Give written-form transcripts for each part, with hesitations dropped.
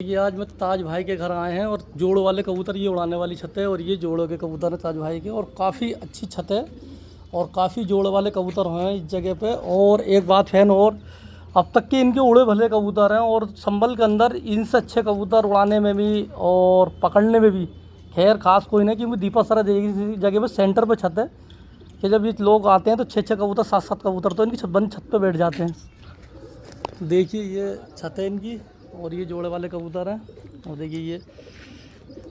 ये आज मैं ताज भाई के घर आए हैं और जोड़ वाले कबूतर, ये उड़ाने वाली छत है और ये जोड़ों के कबूतर हैं ताज भाई के, और काफ़ी अच्छी छत है और काफ़ी जोड़ वाले कबूतर हैं इस जगह पे। और एक बात फैन, और अब तक के इनके उड़े भले कबूतर हैं और संभल के अंदर इनसे अच्छे कबूतर उड़ाने में भी और पकड़ने में भी खैर खास कोई नहीं, क्योंकि दीपा सरा देगी जगह पे सेंटर पे छत है कि जब ये लोग आते हैं तो 6-6 कबूतर 7-7 कबूतर तो इनकी छत पे बैठ जाते हैं। देखिए ये छत है इनकी और ये जोड़े वाले कबूतर हैं और देखिए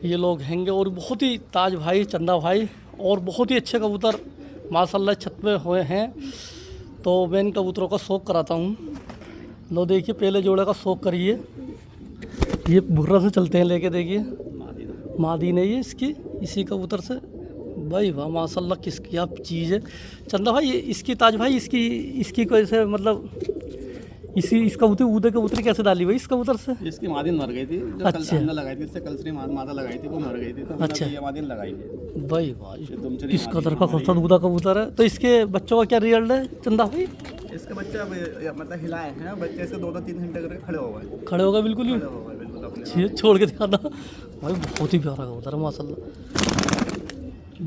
ये लोग हैंगे और बहुत ही ताज भाई, चंदा भाई और बहुत ही अच्छे कबूतर माशाल्लाह छत पे हुए हैं। तो मैं इन कबूतरों का शौक कराता हूँ। लो देखिए पहले जोड़े का शौक करिए, ये भुर्रा से चलते हैं लेके, देखिए मादीन है ये इसकी, इसी कबूतर से। भाई वाह माशाल्लाह किसकी क्या चीज़ है चंदा भाई। ये इसकी ताज भाई इसकी कैसे मतलब इस कबूतर ऊदे कबूतरी कैसे डाली भाई इस कबूतर से? इसकी मादिन मर गई थी जो अच्छा। कल हमने लगाई थी, इससे कल से मादा लगाई थी वो मर गई थी, तो अच्छा। ये मादिन लगाई है। भाई भाई दुमचरी इस कदर का खूबसूरत ऊदा कबूतर है। तो इसके बच्चों का क्या रिजल्ट है चंदा भाई? इसके बच्चे अब मतलब हिलाए हैं, बच्चे इसके 2-3 घंटे करके खड़े हो गए, खड़े हो गए बिल्कुल ही? खड़े हो गए बिल्कुल अपने आप। ये छोड़ के दिखाना भाई, बहुत ही प्यारा कबूतर है माशाल्लाह।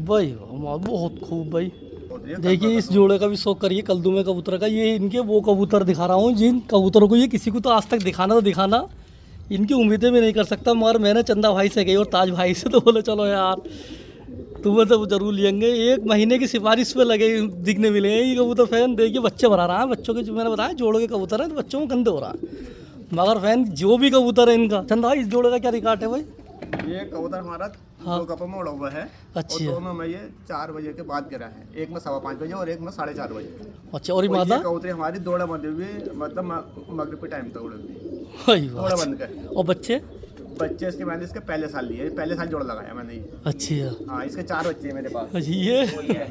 भाई वाह बहुत खूब भाई। और ये देखिए इस जोड़े का भी शौक करिए कलदुमे कबूतर का। ये इनके वो कबूतर दिखा रहा हूँ जिन कबूतरों को ये किसी को तो आज तक दिखाना इनकी उम्मीदें भी नहीं कर सकता, मगर मैंने चंदा भाई से कही और ताज भाई से, तो बोले चलो यार तुम्हें तो जरूर लेंगे। 1 महीने की सिफारिश पे लगे दिखने मिले हैं ये कबूतर। फैन देखिए बच्चे भरा रहा है, बच्चों के जो मैंने बताया जोड़ों के कबूतर हैं तो बच्चों को गंदे हो रहा है, मगर फैन जो भी कबूतर है इनका। चंदा भाई इस जोड़े का क्या रिकॉर्ड है भाई? ये कबूतर हमारा हाँ। 2 कपों में उड़ा हुआ है। अच्छा। और 2 में मैं ये 4 बजे के बाद गिरा है, एक में 5:15 बजे और एक में 4:30 बजे। अच्छा। और ये और मादा? ये कबूतरी हमारी दौड़ा बंधी हुई, मतलब मगरिब के टाइम तक उड़ी हुई, भाई दौड़ा वाह। बंद कर। और बच्चे? बच्चे इसके मैंने इसके पहले साल लिए, पहले साल जोड़ लगाया मैंने ये। अच्छा। हाँ, इसके 4 बच्चे हैं मेरे पास। अच्छा ये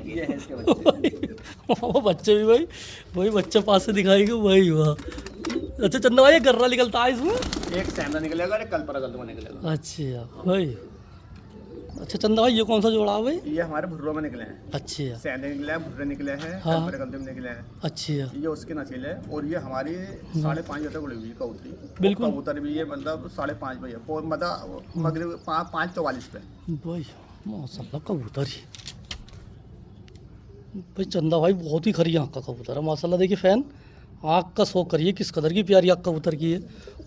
ये है इसके बच्चे। वो बच्चे भी भाई वही बच्चे पास से दिखाएंगे भाई वाह। अच्छा चंदा भाई ये गर्रा निकलता है इसमें? एक सैमरा निकलेगा और एक कल पर गलत निकलेगा। अच्छा भाई। अच्छा चंदा भाई ये कौन सा जोड़ा है भाई? ये हमारे भुर्रों में निकले हैं, अच्छा। सैंडे निकले हैं, भुर्रे निकले हैं, हाँ। कल पर गलत निकले हैं। अच्छा ये उसकी नस्ल है और ये हमारी 5:30 बजे तक उड़ी हुई कबूतरी। बिल्कुल। कबूतर भी ये मतलब 5:30 बजे मतलब मगरिब 5:44 पे। भाई माशाल्लाह कबूतर ही भाई चंदा भाई बहुत ही खरी आँख का कबूतर है माशाल्लाह। देखिए फैन आँख का शौक करिए किस कदर की प्यारी आँख कबूतर की है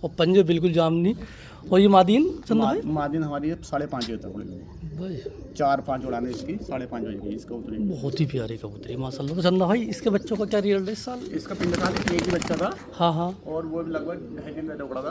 और पंजे बिल्कुल जामनी। और ये मादीन चंदा भाई? मादिन हमारी 5:30 बजे तक उड़ी हुई, भाई 4-5 उड़ाने इसकी 5:30 बजे की इस कबूतरी की। बहुत ही प्यारी कबूतरी माशाल्लाह। तो चंदा भाई इसके बच्चों का क्या रिजल्ट है इस साल? इसका पिछले साल एक ही बच्चा था हाँ हाँ। और वो लगभग 2.5 दिन पहले उड़ा था।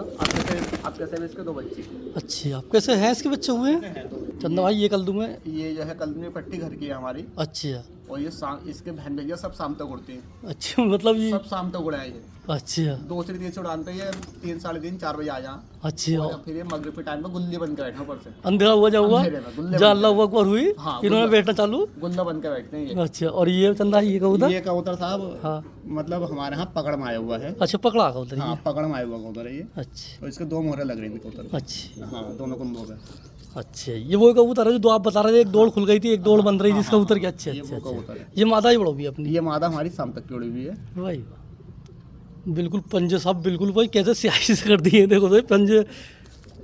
अब कैसे भी इसके 2 बच्चे अच्छे। आप कैसे हैं इसके बच्चे हुए हैं हैं, 2 बच्चे। चंदा भाई? ये कलदू में? ये जो है कल में पट्टी घर की है हमारी, अच्छा। और ये इसके बहन भैया सब शाम तक उड़ती हैं, अच्छा मतलब ये सब शाम तक उड़ाए ये। अच्छा। दूसरी तीन से उड़ान पे ये 3-3:30-4 बजे आ जा, अच्छा। और फिर ये मगरिब के टाइम में गुल्ली बन के बैठे ऊपर से। अंधेरा हुआ जा हुआ अंधेरे में गुल्ले जहाँ बन अल्लाह हू अकबर हुई हाँ, इन्होंने गुल्ला। बैठना चालू। गुल्ला बन के बैठते हैं ये। अच्छा। और ये चंदा ये कबूतर? ये कबूतर साहब हाँ। मतलब हमारे यहाँ पकड़ में आया हुआ है। अच्छा पकड़ा कबूतर हाँ, ये? पकड़ में आया हुआ कबूतर है ये, अच्छा। और इसके 2 मोहरे लग रही थी कबूतर। अच्छा। हाँ, दोनों कुंभों पे। अच्छा ये वो कबूतर है जो दो आप बता रहे थे, एक दौड़ खुल गई थी एक दौड़ बंद रही थी इस हाँ, कबूतर की? अच्छा ये अच्छा वो कबूतर अच्छा। है। ये मादा ही बड़ोगी अपनी? ये मादा हमारी शाम तक की उड़ी हुई है। भाई वाह। बिल्कुल पंजे सब बिल्कुल भाई कैसे स्याही से कर दिए, देखो तो पंजे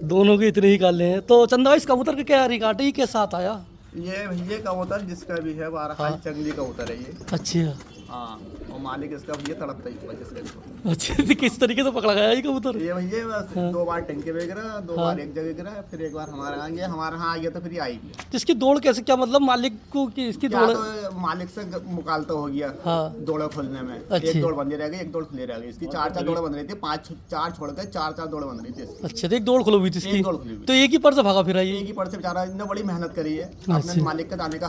दोनों के इतने ही काले हैं। तो चंदा भाई इस कबूतर का क्या रिकॉर्ड है, ये कैसा आता है? ये कबूतर जिसका भी है बारह जंगली कबूतर है ये। अच्छा। हाँ, और मालिक इसका भैया तड़पता ही जिसका भी। अच्छा तो किस तरीके से पकड़ा गया ये कबूतर? ये भैया बस हाँ। 2 बार टंके पे गिरा, 2 हाँ। बार एक जगह गिरा, फिर एक बार हमारे यहाँ गया, हमारे यहाँ आ गया तो फिर ये आएगी। तो इसकी दौड़ कैसे, क्या मतलब मालिक को कि इसकी क्या दौड़? तो मालिक से मुकालता हो गया हाँ। दौड़े खुलने में। अच्छी। एक दौड़ बंदी रह गई, एक दौड़ खुली रह गई। इसकी 4-4 दौड़े बंद रही थी, 4 छोड़ के 4-4 दौड़े बंद रही थी इसकी। अच्छा तो एक दौड़ खुलो हुई थी इसकी? एक दौड़ खुली हुई। तो एक ही पर से भागा फिरा ये? एक ही पर से बेचारा इतना बड़ी मेहनत करी है, अच्छा। अपने मालिक का दाने का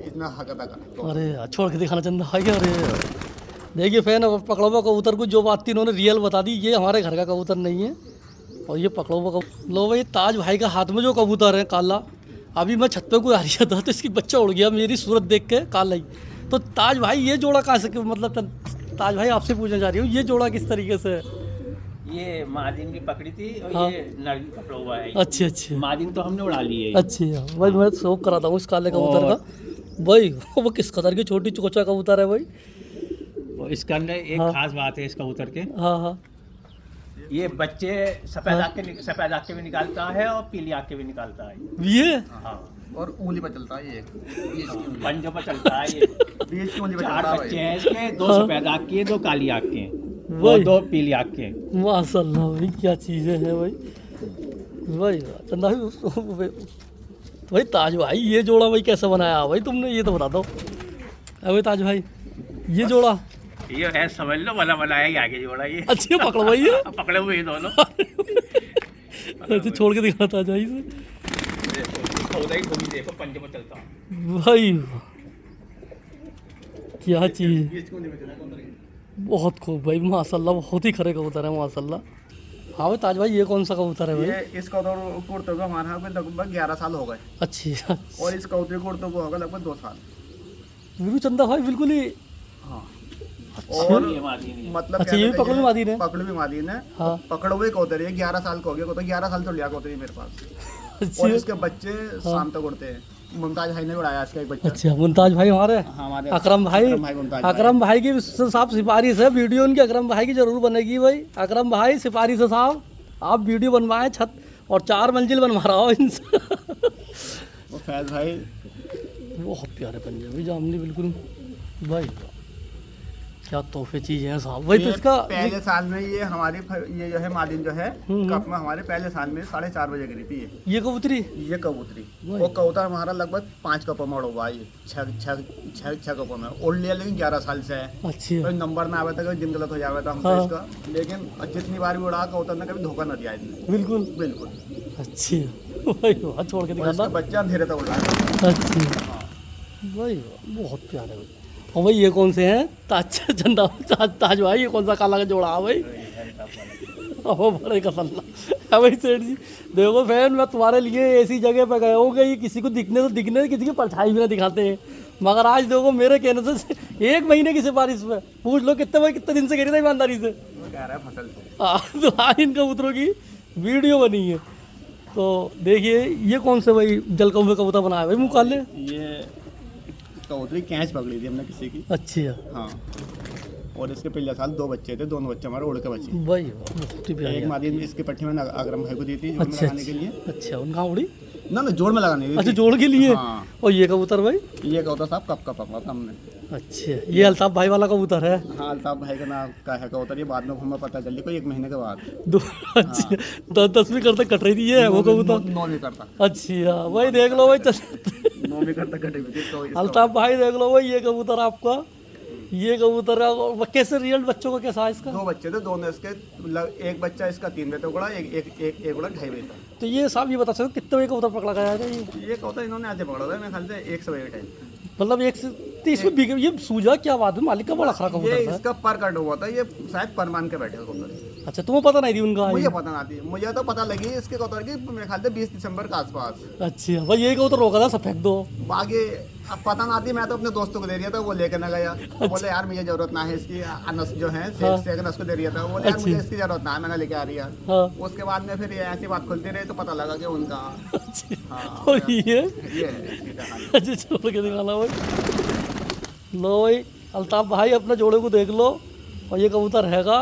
इतना हक अदा करा। अरे यार छोड़ के दिखाना चंदा भाई। अरे देखिए फैन पकड़ा हुआ कबूतर को जो बात थी इन्होंने रियल बता दी, ये हमारे घर का कबूतर नहीं है और ये पकड़ा हुआ कबूतर। लो भाई ताज भाई का हाथ में जो कबूतर है काला, अभी मैं छत पे कोई आ रहा था तो इसकी बच्चा उड़ गया मेरी सूरत देख के काला ही। तो ताज भाई ये जोड़ा कहाँ से, मतलब ताज भाई आपसे पूछना चाह रही हूँ ये जोड़ा किस तरीके से है? ये मादिन की पकड़ी थी और हाँ। ये नरगी पकड़ा हुआ है। अच्छे अच्छे। मादिन तो हमने उड़ा ली है। अच्छा भाई मैं शौक कराता हूँ इस काले कबूतर का भाई। वो किस कदर की छोटी चोचा कबूतर है भाई। और इसके अंदर एक हाँ। खास बात है इस कबूतर के, हाँ हाँ। ये बच्चे सफेद आँख के भी निकालता है और पीली आँख के भी निकालता है। ये हाँ, और उंगली पर चलता है ये पंजों पर चलता है ये। बीच की उंगली पर चार चलता है बच्चे भाई। हैं इसके, दो हाँ। सफेद आँख के हैं, दो काली आँख के हैं, वही। दो पीली आँख के हैं। माशाल्लाह भाई, क्या चीज़ें हैं भाई। भाई चंदा भाई, भाई ताज भाई ये जोड़ा भाई कैसे बनाया भाई तुमने, ये तो बता दो। अबे ताज भाई ये जोड़ा ये है, समझ लो, वाला बनाया ही आगे जोड़ा ये। अच्छी पकड़ो भाई ये। पकड़े हुए ये दोनों। ऐसे छोड़ के दिखाता ताज भाई से। देखो पंजे पर चलता हूँ। भाई क्या चीज़, बीच की उंगली पर चलता है। बहुत खूब भाई माशाल्लाह, बहुत ही खरे कबूतर है माशाल्लाह। हाँ भाई ताज भाई ये कौन सा कबूतर है भाई? ये इस कबूतर को उड़ते हुए हमारे यहाँ पे लगभग 11 साल हो गए, अच्छी और इस कबूतर को उड़ते हुए होगा लगभग 2 साल। बिल्कुल चंदा भाई बिल्कुल ही। हाँ, और ये मादी नहीं है। मतलब अच्छा, ये भी पकड़ भी मादीन है? पकड़ भी मादीन है। हाँ पकड़ हुए कबूतर है, 11 साल का हो गया, तो 11 साल तो लिया कबूतर मेरे पास। और अच्छी। इसके बच्चे शाम तक उड़ते हैं। मुमताज भाई ने उड़ाया इसका एक बच्चा। अच्छा मुमताज भाई हमारे हमारे अकरम भाई, मुमताज भाई। अकरम भाई की साहब सिफारिश है, वीडियो उनकी अकरम भाई की जरूर बनेगी भाई। अकरम भाई सिफारिश है साहब, आप वीडियो बनवाएं छत और 4 मंजिल बनवा रहा हो इनसे। वो फैज भाई बहुत प्यारे पंजाबी जामनी बिल्कुल भाई, क्या तोहफे चीज़ें हैं साहब भाई। तो ये इसका पहले साल में ये हमारी ये जो है मादिन जो है हम्म। कप में हमारे पहले साल में 4:30 बजे गिरी थी ये कबूतरी ये कबूतरी। वही। वो कबूतर हमारा लगभग 5 कपों में उड़ा हुआ है, ये 6 कपों में उड़ लिया, लेकिन 11 साल से है। अच्छी कोई है। नंबर ना आवे था, कोई दिन गलत हो जावे था हमसे हाँ। इसका, लेकिन जितनी बार भी उड़ा कबूतर ने कभी धोखा न दिया इसने, बिल्कुल बिल्कुल। अच्छी है भाई, वहाँ छोड़ के और इसका दिखाना। बच्चा अंधेरे तक उड़ रहा है। अच्छी है भाई, बहुत प्यारे भाई। और भाई ये कौन से हैं? ताज चंदा ताज भाई, ये कौन सा काला का जोड़ा है भाई? ओ बड़े का सल्ला है भाई सेठ जी। देखो फैन, मैं तुम्हारे लिए ऐसी जगह पे गए हो कि किसी को दिखने तो दिखने, किसी की परछाई भी ना दिखाते हैं, मगर आज देखो मेरे कहने से 1 महीने की सिफारिश में पूछ लो कितने भाई, कितने दिन से गिरी था ईमानदारी से। वो कह रहा है फसल से। तो आज इन कबूतरों की वीडियो बनी है। तो देखिए ये कौन से भाई जलकौवे कबूतर बनाया भाई मुँह काले? ये कबूतरी कैच पकड़ी थी हमने किसी की। अच्छी है हाँ, और इसके पिछले साल 2 बच्चे थे, दोनों बच्चे हमारे उड़ के बचे। भाई, बहुत ही प्यारी एक है। मादी इसकी पट्टी में अगरम भाई को दी थी जोड़ में अच्छा लगाने के लिए। अच्छा, उनका उड़ी? ना जोड़ में लगाने अच्छा, जोड़ के लिए। हाँ। और ये कबूतर भाई? ये कबूतर साहब कब का पकड़ा था हमने। अच्छा, ये अल्ताफ भाई वाला कबूतर है? हाँ, अल्ताफ भाई का नाम का है कबूतर, ये बाद में हमें पता चली कोई 1 महीने के बाद। अच्छा, 10वीं करते कट रही थी ये वो कबूतर? 9वीं करता, अच्छा भाई देख लो भाई 9वीं करता कटी हुई थी। तो अल्ताफ भाई देख लो भाई, ये कबूतर आपका, ये कबूतर है। और कैसे रिजल्ट बच्चों का कैसा है इसका? 2 बच्चे थे, दोनों इसके एक बच्चा इसका 3 बजे तक उड़ा, एक उड़ा 2.5 बजे तक। तो ये साहब ये बता सकते हो कितने बजे कबूतर पकड़ा गया है ये? ये कबूतर इन्होंने आज पकड़ा था मेरे ख्याल से 1 बजे के टाइम। मतलब एक से तो इसमें ये सूझा क्या बात है, मालिक का बड़ा खरा ये कबूतर था। इसका पर कट हुआ था, ये शायद पर मान के बैठे कबूतर। अच्छा, तुम्हें पता नहीं थी उनका? मुझे पता ना थी, मुझे तो पता लगी इसके कबूतर की मेरे ख्याल से 20 दिसंबर के आसपास। अच्छा भाई, यही कबूतर रोका था सब फेंक दो। बाकी अब पता ना थी, मैं तो अपने दोस्तों को दे दिया था, वो लेके ना गया। बोले यार मुझे जरूरत ना है इसकी, अनस जो है हाँ। सेकंड को दे दिया था। बोले यार अच्छी। मुझे इसकी जरूरत ना है, मैंने लेके आ रही है। हाँ उसके बाद में फिर ये ऐसी बात खुलती रही तो पता लगा कि उनका अच्छा, हाँ, और ये ये है इसकी कहानी। अच्छा छोड़ के दिखाना भाई। लो भाई अल्ताफ भाई, अपने जोड़े को देख लो, और ये कबूतर हैगा।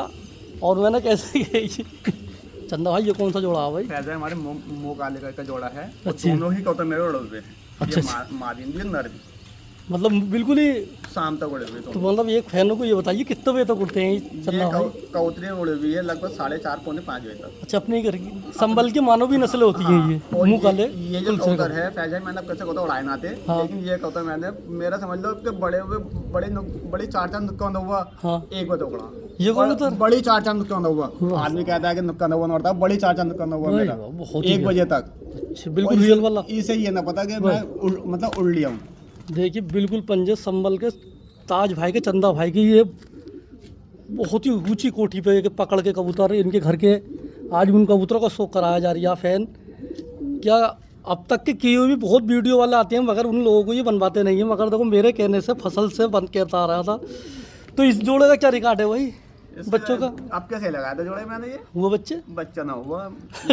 और मैंने कैसे चंदा भाई ये कौन सा जोड़ा है भाई? फैज़ है हमारे मुँह काले का जोड़ा है। और अच्छी। दोनों ही कबूतर मेरे उड़े हुए हैं। अच्छा, ये मादिन भी नर भी मतलब बिल्कुल ही। शाम तक उड़े हुए। तो मतलब एक फैन को ये बताइए कितने बजे तक उठते हैं ये चंदा भाई? कबूतरी उड़ी हुई है लगभग 4:30 पौने 5 बजे तक। अच्छा, अपने घर की संभल की मानो भी नस्लें होती हैं ये और मुँह काले? ये जो कबूतर है फैज़ है, मैंने कैसे कबूतर उड़ाए ना थे, हाँ। लेकिन ये कबूतर मैंने मेरा समझ लो कि बड़ी 4 चांद नुक्का हुआ। हाँ 1 बजे उड़ा ये कबूतर? बड़ी 4 चांद नुक्का हुआ। वाह। आदमी कहता है कि नुक्का हुआ उड़ता, बड़ी 4 चांद नुक्का हुआ भाई मेरा वाह, बहुत ही 1 बजे तक। अच्छा, बिल्कुल रियल वाला। इसे ये ना पता कि मैं मतलब उड़ लिया हूँ। देखिए बिल्कुल पंजे संभल के ताज भाई के, चंदा भाई की, ये बहुत ही ऊंची कोठी पे के पकड़ के कबूतर इनके घर के आज भी उन कबूतरों का शो कराया जा रहा है। फैन क्या अब तक के किए हुए भी बहुत वीडियो वाले आते हैं, मगर उन लोगों को ये बनवाते नहीं हैं। मगर देखो मेरे कहने से फसल से बंद करता आ रहा था। तो इस जोड़े का क्या रिकॉर्ड है भाई बच्चों का? अब कैसे लगाया था जोड़े मैंने? ये वो बच्चे बच्चा ना हुआ,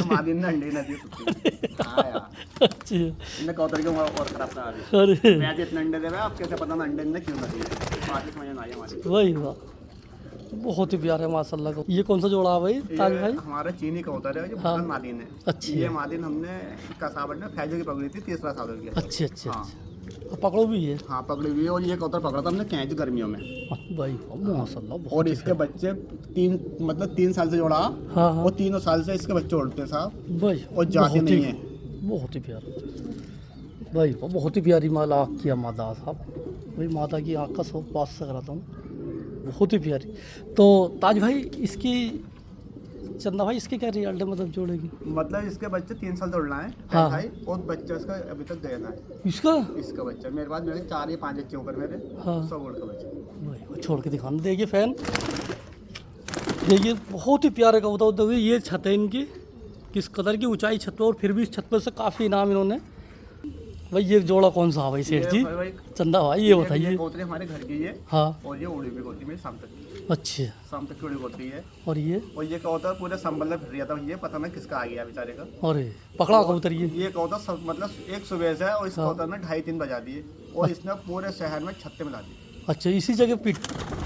मादिन ने अंडे ना दिए। हाँ यार, अच्छे। इन्हें कबूतर के और खराब ना आ रही। अरे मैं इतने अंडे दे रहा, अब कैसे पता ना अंडे ने क्यों ना दिए? बात समझ में आई हमारी। वही वाह, बहुत ही प्यारा है माशाल्लाह। ये कौन सा जोड़ा है भाई ताज ये भाई? हमारा चीनी कबूतर है जो हाँ। भगत मादिन है। अच्छी ये है। मादिन हमने कसावट में फैजो की पकड़ी थी, तीसरा साल हो गया। अच्छी अच्छी हाँ। अच्छी। और पकड़ो भी है हाँ पकड़ी हुई है। और ये कबूतर पकड़ा था हमने कैंच गर्मियों में। भाई माशाल्लाह बहुत और ही इसके बच्चे 3 साल से जोड़ा। प्यारा। हाँ हाँ और 3 साल से इसके बच्चे उड़ते हैं साहब, भाई और जाते बहुत ही- नहीं है। बहुत ही प्यारा भाई, बहुत ही प्यारी माला आँख किया मादा साहब भाई। माता की आँख का शौक पास से कराता हूँ, बहुत ही प्यारी। तो ताज भाई इसकी, चंदा भाई इसकी क्या रिजल्ट है मतलब जोड़े की? मतलब इसके बच्चे 3 साल से उड़ना है हाँ। भाई। और बच्चा इसका अभी तक गया था। इसका इसका बच्चा मेरे पास, मेरे 4 या 5 बच्चे ऊपर मेरे, हाँ। सब उड़ का बच्चा। भाई छोड़ के दिखाना। देखिए फैन, देखिए बहुत ही प्यारे कबूतर। देखिए ये छत है इनकी, किस कदर की ऊंचाई छत पे, और फिर भी इस छत पर से काफ़ी इनाम इन्होंने। भाई ये जोड़ा कौन सा है भाई सेठ जी? भाई चंदा भाई ये ये बताइए। कबूतरी हमारे घर की है। हाँ और ये उड़ी हुई कबूतरी मेरी शाम तक की। अच्छी। शाम तक की उड़ी कबूतरी है। और ये और ये कबूतर पूरे संबल में फिर रहा था, ये पता नहीं किसका आ गया बेचारे का। अरे पकड़ा कबूतर ये? ये कबूतर मतलब एक सुबह से है, और इस हाँ। कबूतर ने 2:30-3 बजा दिए, और इसने पूरे शहर में छत्ते मिला दिए। अच्छा इसी जगह पीट,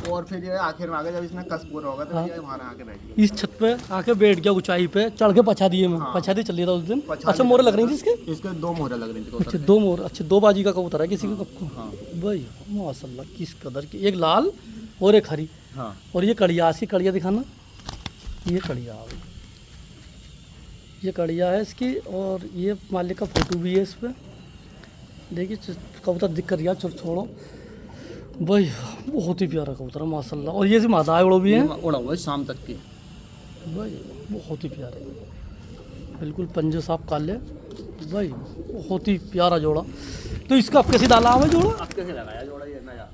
और फिर ये आखिर में आ गया, जब इसने कस पूरा होगा तो हाँ। ये वहाँ आके बैठ गया। इस छत पे आके बैठ गया ऊंचाई पे, चढ़ के पछा दिए मैं। हाँ। पछा दी चल रहा था उस दिन। पछाड़ी अच्छा मोरे लग रही थी करता इसके? था। इसके 2 मोहरे लग रही थी अच्छा कबूतर 2 मोर, अच्छा 2 बाजी का कबूतर है किसी हाँ। का कब को? हाँ भाई माशाल्लाह किस कदर की, एक लाल और एक हरी। हाँ। और ये कड़िया, इसकी कड़िया दिखाना। ये कड़िया, ये कड़िया है इसकी। और ये मालिक का फोटो भी है इस पर। देखिए कबूतर दिख कर, छोड़ो भाई, बहुत ही प्यारा कबूतर है माशाल्लाह। और ये मादा उड़ो भी है ये उड़ा हुआ है शाम तक की। भाई, बहुत ही प्यारे, बिल्कुल पंजे साफ काले भाई, बहुत ही प्यारा जोड़ा। तो इसका अब कैसे डाला है जोड़ा अब कैसे लगाया जोड़ा ये नया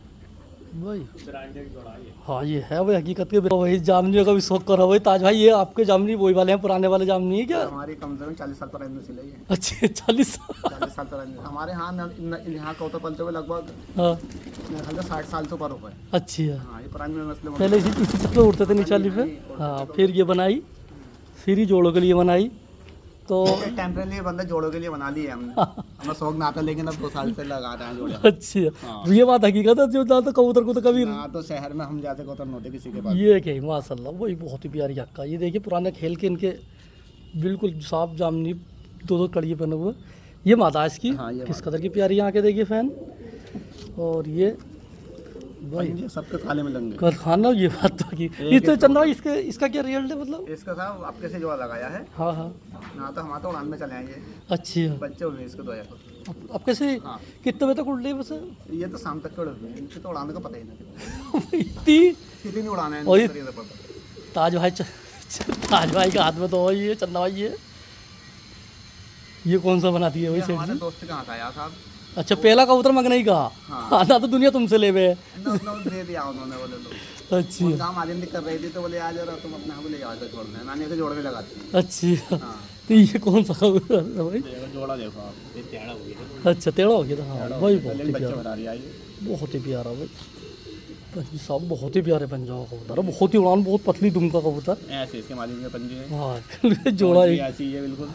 भाई? ब्रांडेड जोड़ा ये। हाँ ये है भाई हकीकत के। वही जामनी का भी शौक करो भाई ताज भाई। ये आपके जामनी वही वाले हैं, पुराने वाले जामनी है क्या? हमारी कम से कम 40 साल पुरानी नस्ल है ये। अच्छे 40 40 साल पुरानी हमारे यहाँ कबूतर पलते हुए लगभग हाँ मेरे ख्याल से 60 साल से ऊपर हो गए। अच्छी है। हाँ ये पुरानी नस्ल में। पहले इसी छत पे उड़ते थे नीचे वाली पे। हाँ फिर ये बनाई, फिर ही जोड़ों के लिए बनाई। तो टेम्परेरी बंदा जोड़ों के लिए बना लिए हमने। हमें शौक ना था, लेकिन अब 2 साल से लगा रहे हैं जोड़े। अच्छी है। हाँ। तो ये बात हकीकत है, जो ज्यादा कबूतर को तो कभी ना तो शहर में हम जाते कबूतर नहोते किसी के पास। ये क्या माशाल्लाह, वही बहुत ही प्यारी हक्का। ये देखिए पुराने खेल के इनके बिल्कुल साफ जामनी 2 कड़िए पहने हुए। ये मादा है इसकी। हाँ, ये किस मादा। कदर की प्यारी आँखें देखिए फैन। और ये भाई ये सबके खाले में लंगे। कर खाना, ये बात तो की। ये तो चंदा भाई इसके, इसका क्या रिजल्ट है मतलब? इसका साहब आप कैसे जोड़ा लगाया है हाँ हाँ ना, तो हमारे तो उड़ान में चले आएंगे। अच्छी है। बच्चे हुए इसके 2 अब कैसे हाँ। कितने बजे तक उड़ रही है वैसे? ये तो शाम तक के उड़े हुए हैं, इनसे तो उड़ाने का पता ही नहीं इतनी कितनी उड़ाना है और ये- इनसे तो पता। ताज भाई ताज भाई के हाथ में तो वही है चंदा भाई। ये कौन सा बना दिया ये वही सेठ हमारे जी? दोस्त कहाँ था यार साहब। अच्छा पहला कबूतर मंगने ही कहा। हाँ। आधा तो दुनिया तुमसे ले गए। दे दिया उन्होंने, बोले लो अच्छी उनका हम आदिम कर रही थी, तो बोले आ जरा तुम अपने यहाँ ले जाओ तो छोड़ना है। मैंने इसे जोड़ में लगाती हूँ। अच्छी। हाँ तो ये कौन सा कबूतर है भाई? जोड़ा देखो आप, ये टेढ़ा हो गया। अच्छा टेढ़ा हो गया था। हाँ भाई बहुत ही बच्चे प्यारा, बना रही है ये। बहुत ही प्यारा भाई। पंजी साहब बहुत ही प्यारे पंजाब का कबूतर है, बहुत ही उड़ान, बहुत पतली दुम का कबूतर। ऐसे इसके मालिक में पंजे हैं। हाँ जोड़ा ये एक ऐसी है बिल्कुल।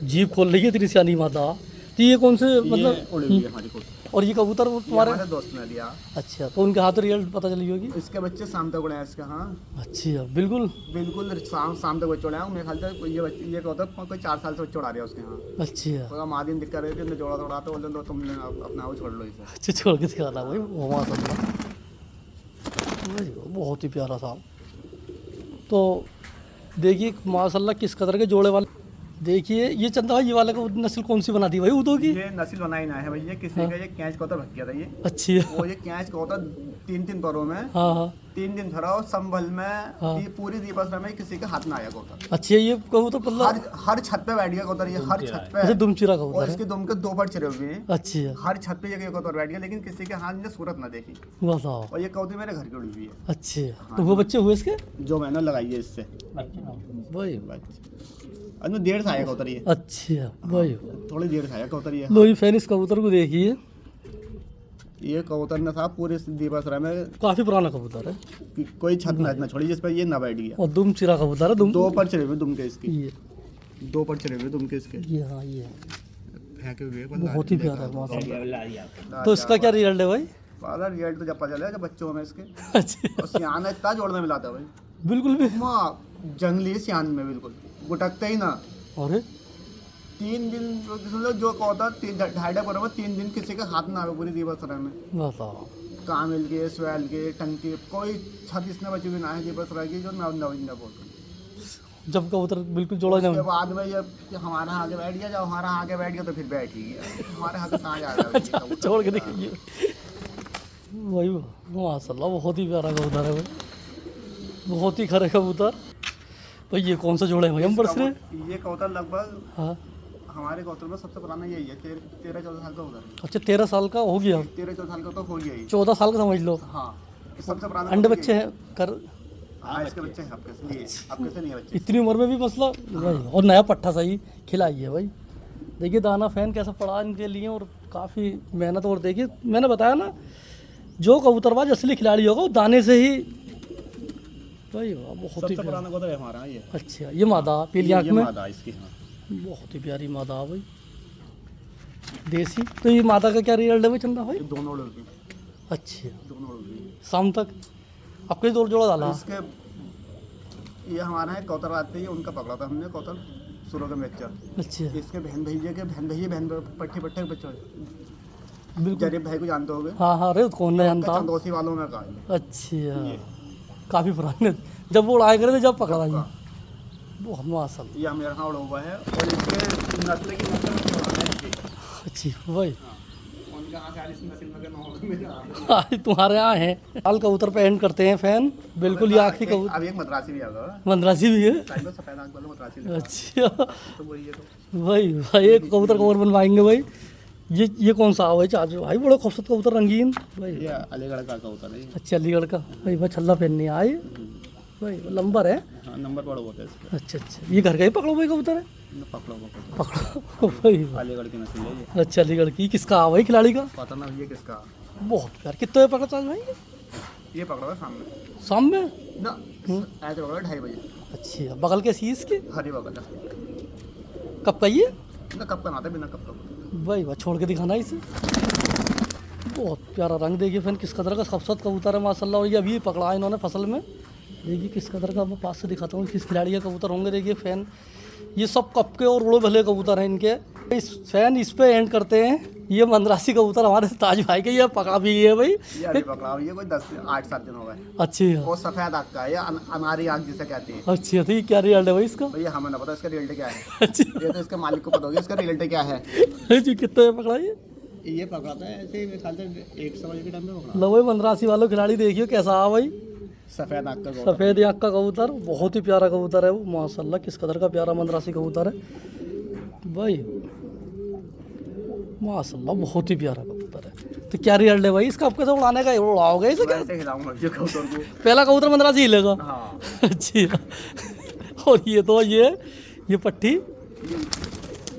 जीप खोल रही है तेरी सियानी माता। तो ये कौन से मतलब मतलब? उड़ी हुई है हमारी को। और ये कबूतर वो तुम्हारे? हमारे दोस्त ने दिया। अच्छा तो उनके हाथ रिजल्ट पता चली होगी। इसके बच्चे शाम तक उड़े हैं इसके। हाँ अच्छी है बिल्कुल। बिल्कुल शाम तक बच्चे उड़े हैं। मेरे ख्याल से ये बच्चे ये कहता है कोई 4 साल से बच्चे उड़ा रहे हैं उसके यहाँ। अच्छी है। तो मादिन दिक्कत रही थी, उन्हें जोड़ा तोड़ा तो बोले लो तुम अपना वो छोड़ लो इसे। अच्छा छोड़ के दिखाना भाई, वो माशाल्लाह भाई, बहुत ही प्यारा था। तो देखिए माशाल्लाह किस कदर के जोड़े वाले। देखिए ये चंदा भाई, ये वाले को नस्ल कौन सी बना दी भाई उदो की? ये नस्ल बनाई ना है भैया किसी हाँ। का। ये कैच कबूतर भग गया था ये। अच्छी है। वो ये कैच कबूतर 3 परों में हाँ हाँ 3 दिन खड़ा और संभल में हाँ। पूरी दीपसरा में किसी के हाथ में आया कबूतर। अच्छी है। ये कहूँ तो मतलब हर छत पे बैठ गया कबूतर ये, हर छत पे। ऐसे दुमचिरा और कबूतर है। इसके दुम के 2 पर चिरे हुए हैं। अच्छी है। हर छत पे ये कबूतर बैठ गया, लेकिन किसी के हाथ ने सूरत ना देखी। बताओ। और ये कबूतर मेरे घर की उड़ी हुई है, अच्छी है। तो वो बच्चे हुए इसके जो मैंने लगाई है इससे। भाई? अनु देर से आया कबूतर ये, अच्छी है भाई। थोड़ी देर से आया कबूतर ये। लो ये फैन इस कबूतर को देखिए, ये कबूतर ने साहब पूरे दीपसरा में काफी पुराना कबूतर है कोई छत ना छोड़ी जिस पर ये ना बैठ गया। और दुम चिरा कबूतर है। दुम 2 पर चढ़े हुए दुम के इसके, ये 2 पर चढ़े हुए दुम के इसके ये हाँ ये फेंके हुए। बहुत ही प्यारा है माशाल्लाह। तो तो इसका क्या रिजल्ट है भाई? पाला रिजल्ट तो जब पता चलेगा जब बच्चों में इसके। अच्छा और सियान है इतना जोड़ में मिलाता है भाई, बिल्कुल भी। माँ जंगली सियान में बिल्कुल गुटकते ही ना। अरे 3 दिन समझो जो होता 2.5 बराबर 3 दिन किसी के हाथ में आवे पूरी दीवासरा में। बताओ। कामिल के, स्वेल के, टंकी कोई 26 ने बच्चे भी ना है दीवासरा की जो नवीन बोलते हैं। जब कबूतर बिल्कुल जोड़ा उसके जाए। बाद में जब हमारा आगे बैठ गया, जब हमारा आगे बैठ गया तो फिर बैठ ही गया। हमारे हाथ कहाँ जा रहा है छोड़ के देखिए वही माशाल्लाह बहुत ही प्यारा कबूतर है भाई, बहुत ही खरे कबूतर। भाई ये कौन सा जोड़ा है भाई अंबर से? ये कबूतर लगभग हाँ हमारे कबूतर में सबसे पुराना यही है। 13-14 साल का होगा। अच्छा 13 साल का हो गया, 13-14 साल का तो हो गया ही। 14 साल का समझ लो। हाँ सबसे पुराना अंडे कबूतर बच्चे यही हैं कर है। हाँ इसके बच्चे हैं आपके से, आपके से नहीं है बच्चे। इतनी उम्र में भी मसला भाई। और नया पट्ठा सही खिलाई है भाई। देखिए दाना फैन कैसा पड़ा इनके लिए और काफ़ी मेहनत। और देखिए मैंने बताया ना जो कबूतरबाज असली खिलाड़ी होगा वो दाने से ही भाई वाह, बहुत ही सबसे प्यारा। पुराना कबूतर है हमारा ये। अच्छा ये मादा पीली आँख में, मादा इसकी। हाँ बहुत ही प्यारी मादा भाई देसी। तो ये मादा का क्या रिजल्ट है भाई चंदा भाई? ये दोनों लड़के, अच्छा दोनों लड़के। शाम तक आपके दो जोड़ा डाला? इसके ये हमारा है कबूतर आते ही उनका पकड़ा था हमने कबूतर सुरों का बच्चा। अच्छा इसके बहन भैया के बहन पट्टे के बच्चे बिल्कुल। जरीब भाई को जानते होगे? हाँ हाँ अरे कौन नहीं जानता। चंदोसी वालों में कहा है। अच्छा काफ़ी पुराने जब वो उड़ाया करे थे जब पकड़ा था ये। बहुत माशाल्लाह। ये हमारे यहाँ उड़ा हुआ है और इसके नस्ल की नस्ल में पुराना है इसकी। अच्छी भाई उनके यहाँ 40 नस्ल में के नौ में आज तुम्हारे यहाँ है। लाल कबूतर पे एंड करते हैं फैन बिल्कुल। ये आखिरी कबूतर अब एक मद्रासी भी आ गया। मंदरासी भी है। सफेद आंख वाला मद्रासी लिखा है। अच्छा तो वही है तो। भाई भाई एक कबूतर को और बनवाएंगे भाई। ये कौन सा है चाचू भाई? बड़ा खूबसूरत कबूतर रंगीन भाई। ये अलीगढ़ का कबूतर है। अच्छा अलीगढ़ का भाई। भाई छल्ला पहनने आए भाई लंबर है। हाँ नंबर बड़ा होता है इसका। अच्छा अच्छा ये घर का ही पकड़ो भाई कबूतर है? पकड़ो पकड़ो भाई। अलीगढ़ की नस्ल है ये। अच्छा अलीगढ़ की किसका भाई खिलाड़ी का? पता ना ये किसका। बहुत प्यार। कितने बजे पकड़ा चाचू भाई? ये पकड़ा था सामने शाम में? ना ऐसे पकड़ा 2:30 बजे। अच्छा बगल के शीश के हरी बगल कब का ये? ना कब का नाता बिना कब का। भाई वाह छोड़ के दिखाना इसे। बहुत प्यारा रंग देखिए फैन किस कदर का खूबसूरत कबूतर है माशाल्लाह। और ये अभी पकड़ा है इन्होंने फसल में। देखिए किस कदर का, मैं पास से दिखाता हूँ किस खिलाड़ी के कबूतर होंगे। देखिए फैन ये सब कप के और उड़ो भले कबूतर हैं इनके। इस फैन इस पे एंड करते हैं। ये मंदरासी कबूतर हमारे ताज भाई के ये पका भी है भाई। ये अभी पकड़ा हुआ ये कोई 8-7 दिन हो गए। अच्छी वो सफेद आँख का है, ये अनारी आँख जिसे कहते हैं। अच्छी थी। क्या रिजल्ट है भाई इसका? भैया हमें ना पता इसका रिजल्ट क्या है। अच्छा ये तो इसके मालिक को पता होगा इसका रिजल्ट क्या है। जी कितने में पकड़ा ये पकड़ा था ऐसे ही मेरे ख्याल से 1 बजे के टाइम में पकड़ा। लो भाई मंदरासी वालों खिलाड़ी देखिए कैसा है भाई। सफेद आँख का कबूतर। सफ़ेद आँख का कबूतर बहुत ही प्यारा कबूतर है वो माशाल्लाह। किस कदर का प्यारा मंदरासी कबूतर है भाई माशाल्लाह। बहुत ही प्यारा कबूतर है। तो क्या रिजल्ट है भाई इसका? आपके तो उड़ाने का उड़ाओगे इसे क्या? ऐसे हिलाऊंगा ये कबूतर को। पहला कबूतर मंदरासी हिलेगा। हाँ अच्छा और ये तो ये पट्टी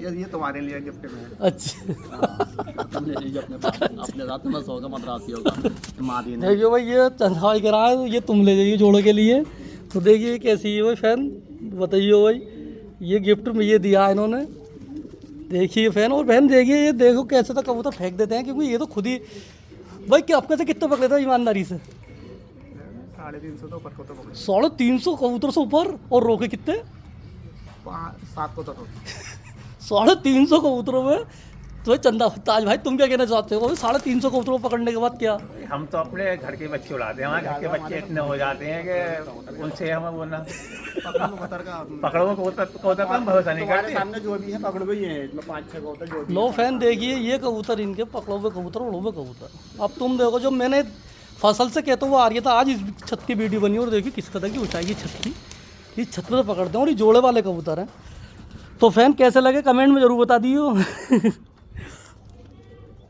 ये तुम्हारे लिए गिफ्ट में है। अच्छा तुम ले लीजिए अपने पास, अपने साथ में होगा मद्रासी होगा मादी ने। देखिए भाई ये चंदा भाई करा है तो ये तुम ले जाइए जोड़ों के लिए। तो देखिए कैसी है भाई फैन बताइए भाई। ये गिफ्ट में ये दिया है इन्होंने। देखिए फैन और बहन देखिए ये देखो कैसे तो कबूतर फेंक देते हैं क्योंकि ये तो खुद ही भाई। क्या आपके से कितने पकड़े थे ईमानदारी से? 350 तो ऊपर को तो पकड़े। 350 कबूतर से ऊपर। और रोके कितने? 7 को तो 350 कबूतरों में। तो चंदा ताज भाई तुम क्या कहना चाहते हो? 350 कबूतरों को पकड़ने के बाद क्या? हम तो अपने घर के बच्चे उड़ाते हैं। हमारे घर के बच्चे इतने हो जाते हैं कि उनसे हमें बोलना पकड़ो कबूतर पर हम भरोसा नहीं तुम्हारे करते। सामने जो भी है पकड़ गई है इसमें 5-6 कबूतर जो भी लो फैन देखिए ये कबूतर इनके पकड़ो हुए कबूतर उड़ो हुए कबूतर। अब तुम देखो जो मैंने फसल से कहता हुआ आ रही था आज इस छत की वीडियो बनी और देखिए किस कदर की ऊंचाई है छत की। इस छत पर तो पकड़ते हैं और ये जोड़े वाले कबूतर हैं। तो फैन कैसे लगे कमेंट में ज़रूर बता दियो।